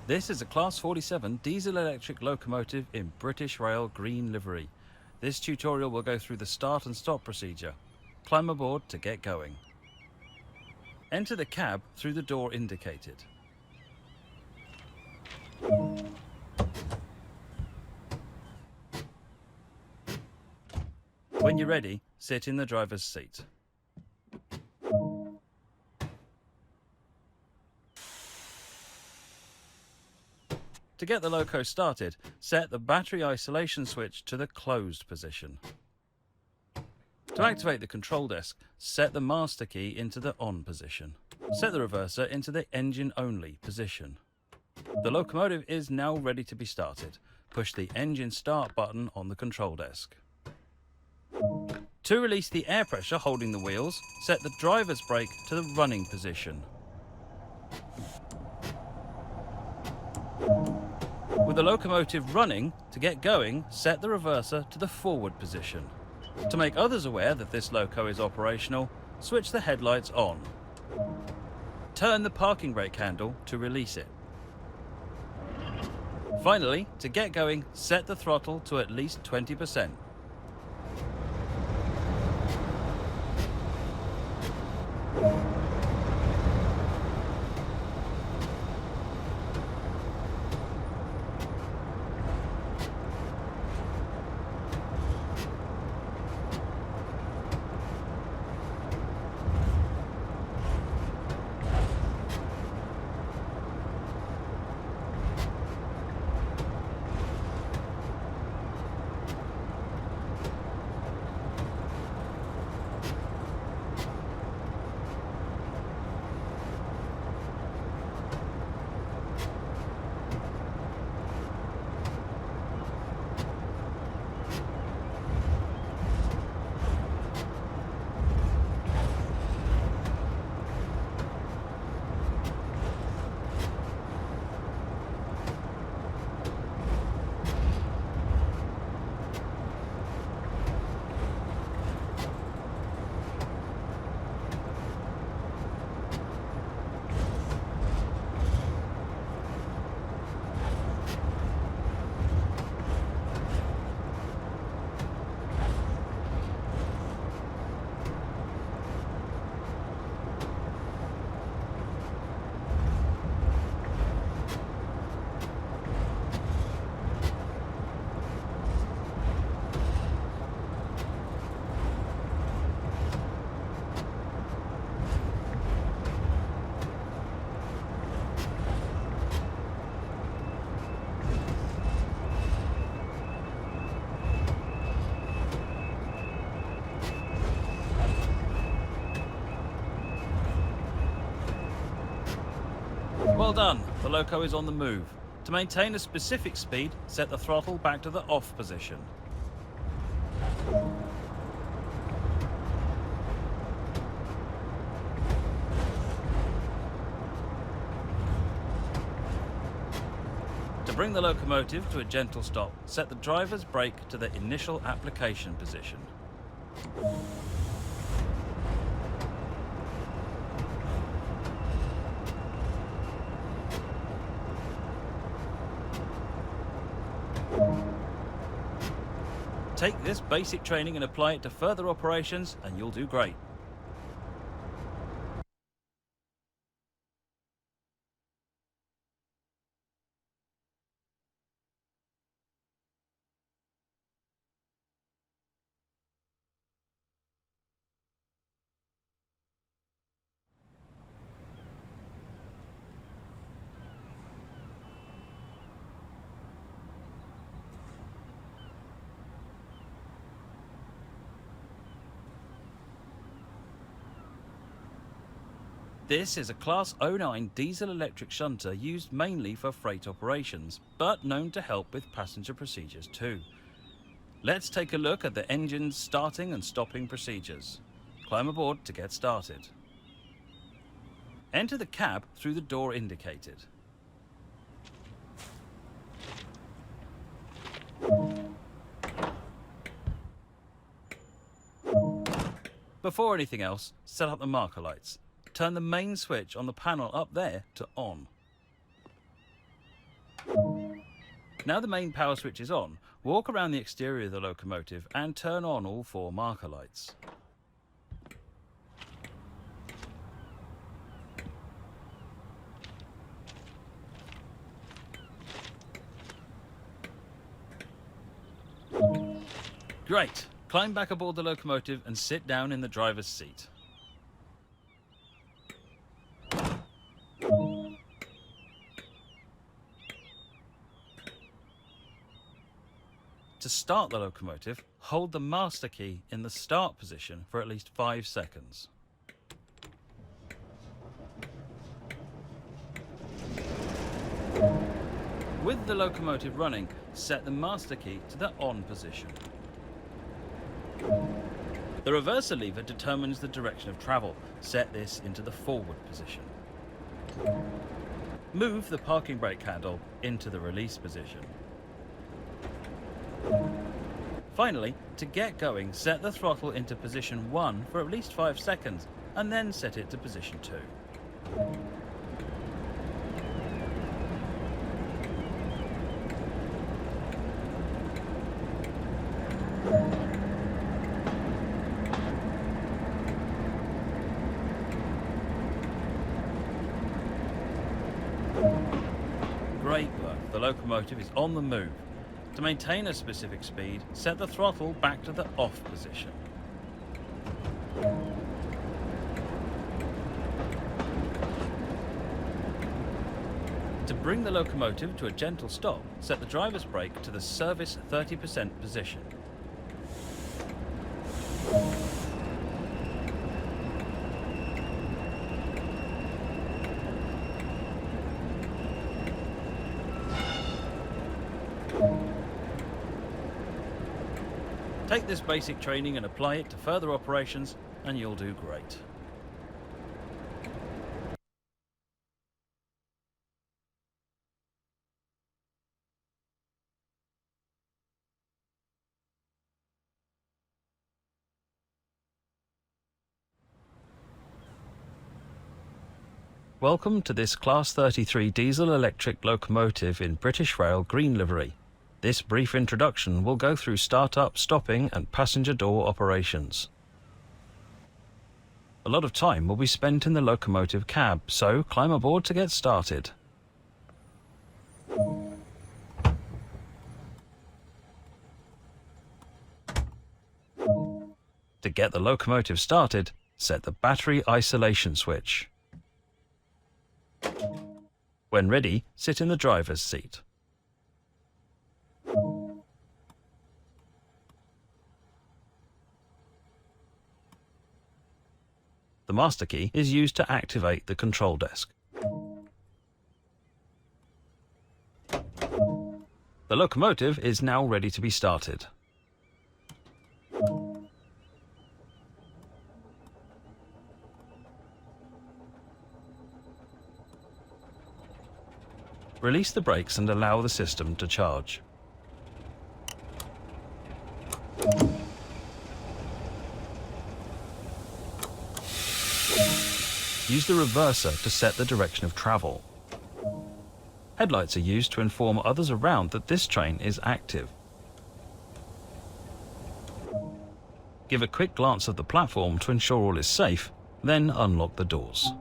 This is a Class 47 diesel-electric locomotive in British Rail green livery. This tutorial will go through the start and stop procedure. Climb aboard to get going. Enter the cab through the door indicated. When you're ready, sit in the driver's seat. To get the loco started, set the battery isolation switch to the closed position. To activate the control desk, set the master key into the on position. Set the reverser into the engine only position. The locomotive is now ready to be started. Push the engine start button on the control desk. To release the air pressure holding the wheels, set the driver's brake to the running position. With the locomotive running, to get going, set the reverser to the forward position. To make others aware that this loco is operational, switch the headlights on. Turn the parking brake handle to release it. Finally, to get going, set the throttle to at least 20%. Well done, the loco is on the move. To maintain a specific speed, set the throttle back to the off position. To bring the locomotive to a gentle stop, set the driver's brake to the initial application position. Take this basic training and apply it to further operations and you'll do great. This is a Class 09 diesel-electric shunter used mainly for freight operations, but known to help with passenger procedures too. Let's take a look at the engine's starting and stopping procedures. Climb aboard to get started. Enter the cab through the door indicated. Before anything else, set up the marker lights. Turn the main switch on the panel up there to on. Now the main power switch is on, walk around the exterior of the locomotive and turn on all 4 marker lights. Great! Climb back aboard the locomotive and sit down in the driver's seat. To start the locomotive, hold the master key in the start position for at least 5 seconds. With the locomotive running, set the master key to the on position. The reverser lever determines the direction of travel. Set this into the forward position. Move the parking brake handle into the release position. Finally, to get going, set the throttle into position 1 for at least 5 seconds, and then set it to position 2. Great work, the locomotive is on the move. To maintain a specific speed, set the throttle back to the off position. To bring the locomotive to a gentle stop, set the driver's brake to the service 30% position. Take this basic training and apply it to further operations, and you'll do great. Welcome to this Class 33 diesel-electric locomotive in British Rail green livery. This brief introduction will go through start-up, stopping and passenger door operations. A lot of time will be spent in the locomotive cab, so climb aboard to get started. To get the locomotive started, set the battery isolation switch. When ready, sit in the driver's seat. The master key is used to activate the control desk. The locomotive is now ready to be started. Release the brakes and allow the system to charge. Use the reverser to set the direction of travel. Headlights are used to inform others around that this train is active. Give a quick glance at the platform to ensure all is safe, then unlock the doors.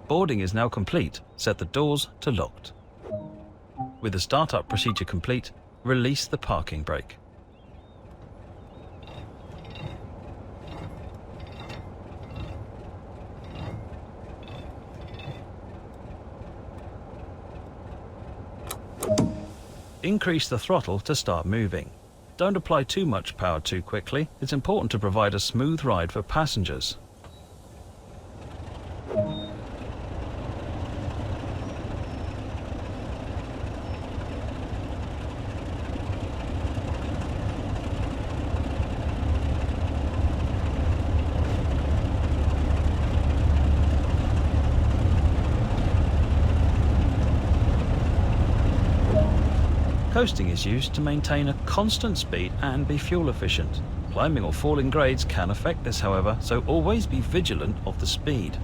Boarding is now complete. Set the doors to locked. With the startup procedure complete, release the parking brake. Increase the throttle to start moving. Don't apply too much power too quickly. It's important to provide a smooth ride for passengers. Coasting is used to maintain a constant speed and be fuel efficient. Climbing or falling grades can affect this, however, so always be vigilant of the speed.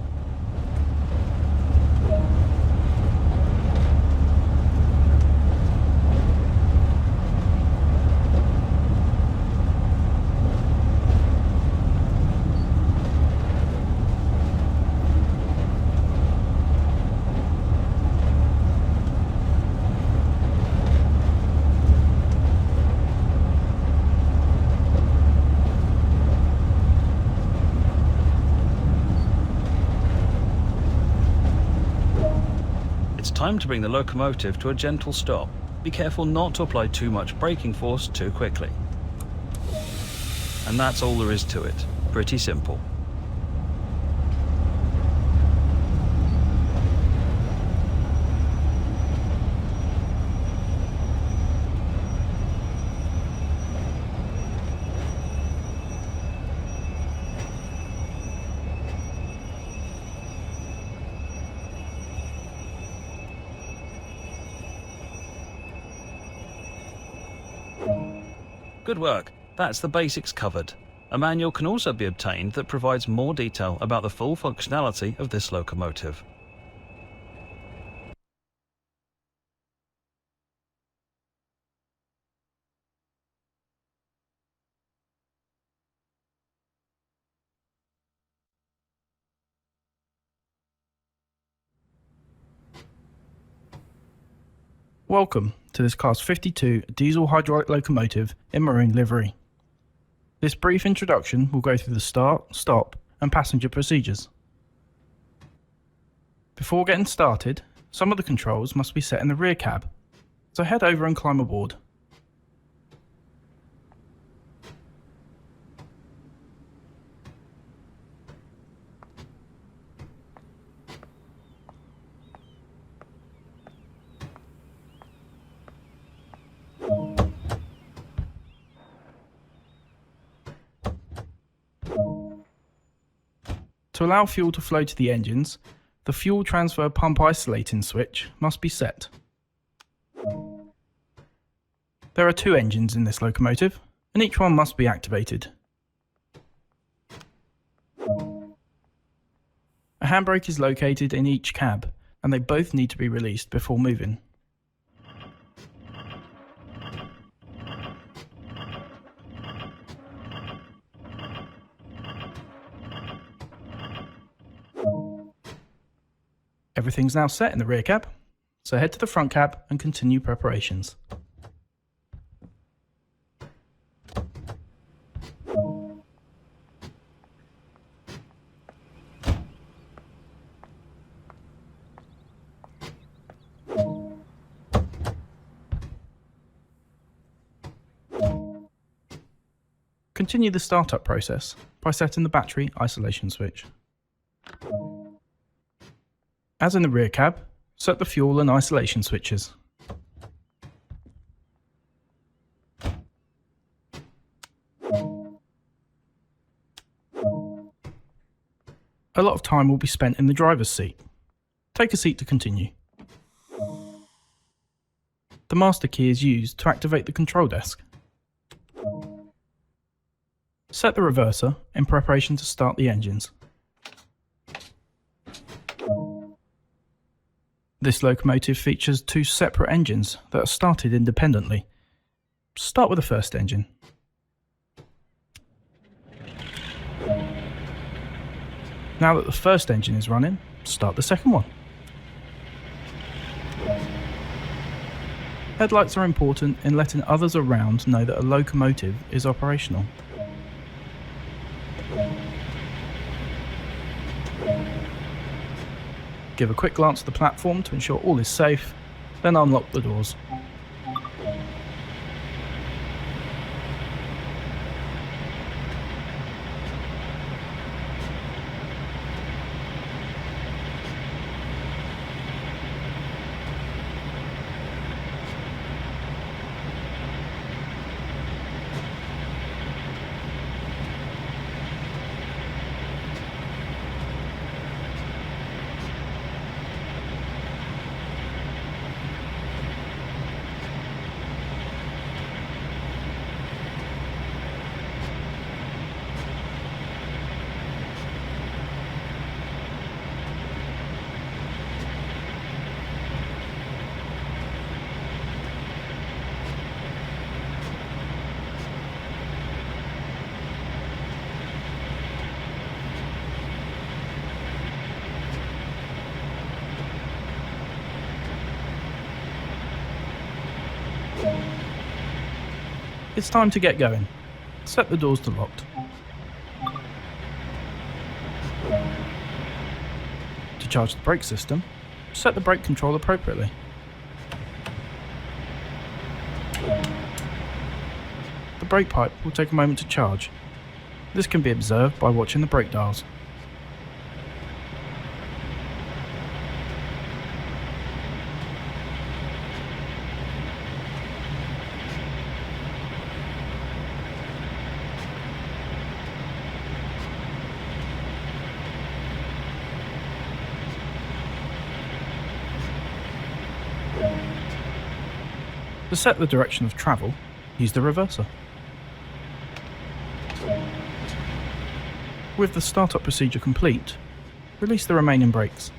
Time to bring the locomotive to a gentle stop. Be careful not to apply too much braking force too quickly. And that's all there is to it. Pretty simple. Good work. That's the basics covered. A manual can also be obtained that provides more detail about the full functionality of this locomotive. Welcome to this Class 52 diesel hydraulic locomotive in maroon livery. This brief introduction will go through the start, stop and passenger procedures. Before getting started, some of the controls must be set in the rear cab, so head over and climb aboard. To allow fuel to flow to the engines, the fuel transfer pump isolating switch must be set. There are 2 engines in this locomotive, and each one must be activated. A handbrake is located in each cab, and they both need to be released before moving. Everything's now set in the rear cab, so head to the front cab and continue preparations. Continue the startup process by setting the battery isolation switch. As in the rear cab, set the fuel and isolation switches. A lot of time will be spent in the driver's seat. Take a seat to continue. The master key is used to activate the control desk. Set the reverser in preparation to start the engines. This locomotive features 2 separate engines that are started independently. Start with the first engine. Now that the first engine is running, start the second one. Headlights are important in letting others around know that a locomotive is operational. Give a quick glance at the platform to ensure all is safe, then unlock the doors. It's time to get going. Set the doors to locked. To charge the brake system, set the brake control appropriately. The brake pipe will take a moment to charge. This can be observed by watching the brake dials. To set the direction of travel, use the reverser. With the startup procedure complete, release the remaining brakes.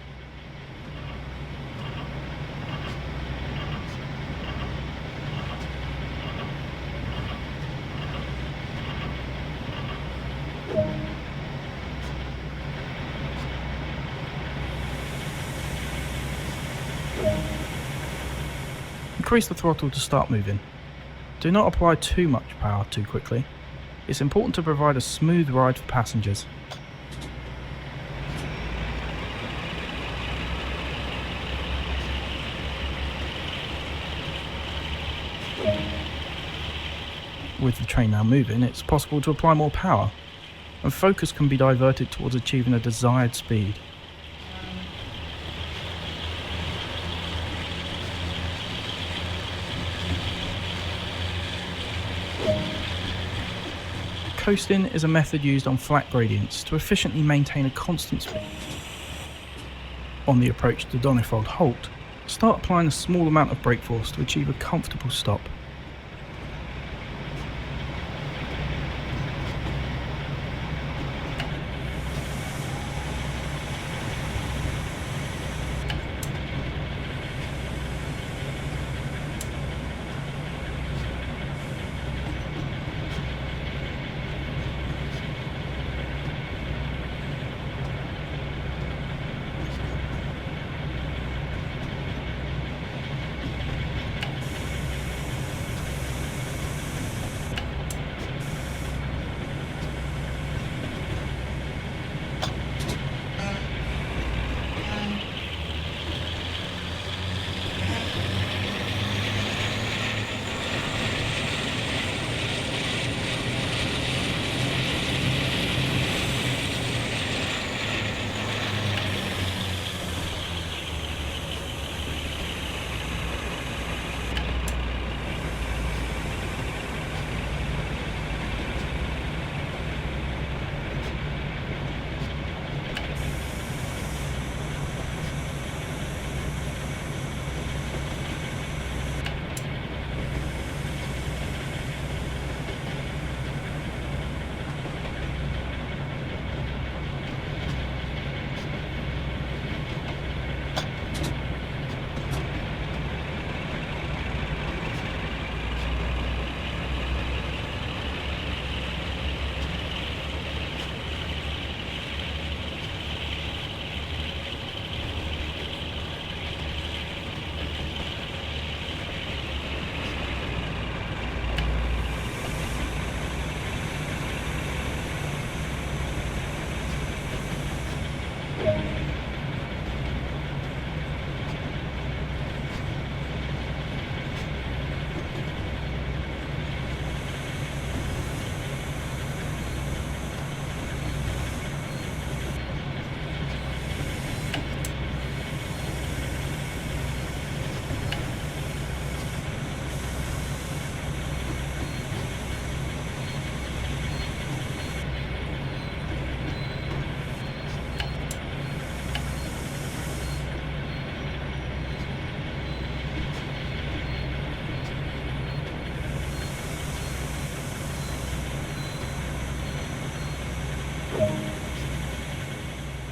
Increase the throttle to start moving. Do not apply too much power too quickly. It's important to provide a smooth ride for passengers. With the train now moving, it's possible to apply more power, and focus can be diverted towards achieving a desired speed. Coasting is a method used on flat gradients to efficiently maintain a constant speed. On the approach to Donifold halt, start applying a small amount of brake force to achieve a comfortable stop.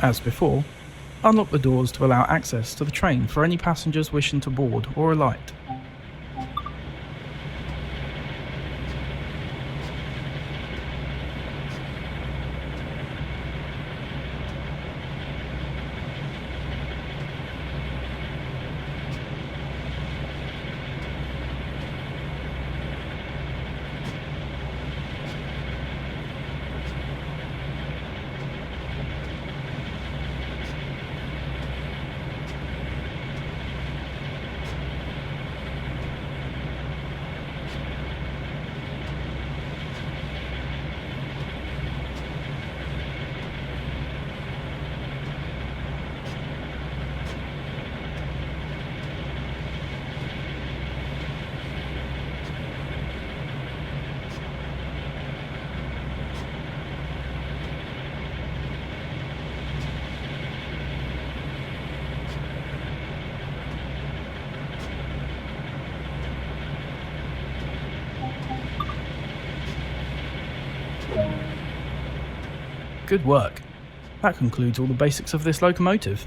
As before, unlock the doors to allow access to the train for any passengers wishing to board or alight. Good work. That concludes all the basics of this locomotive.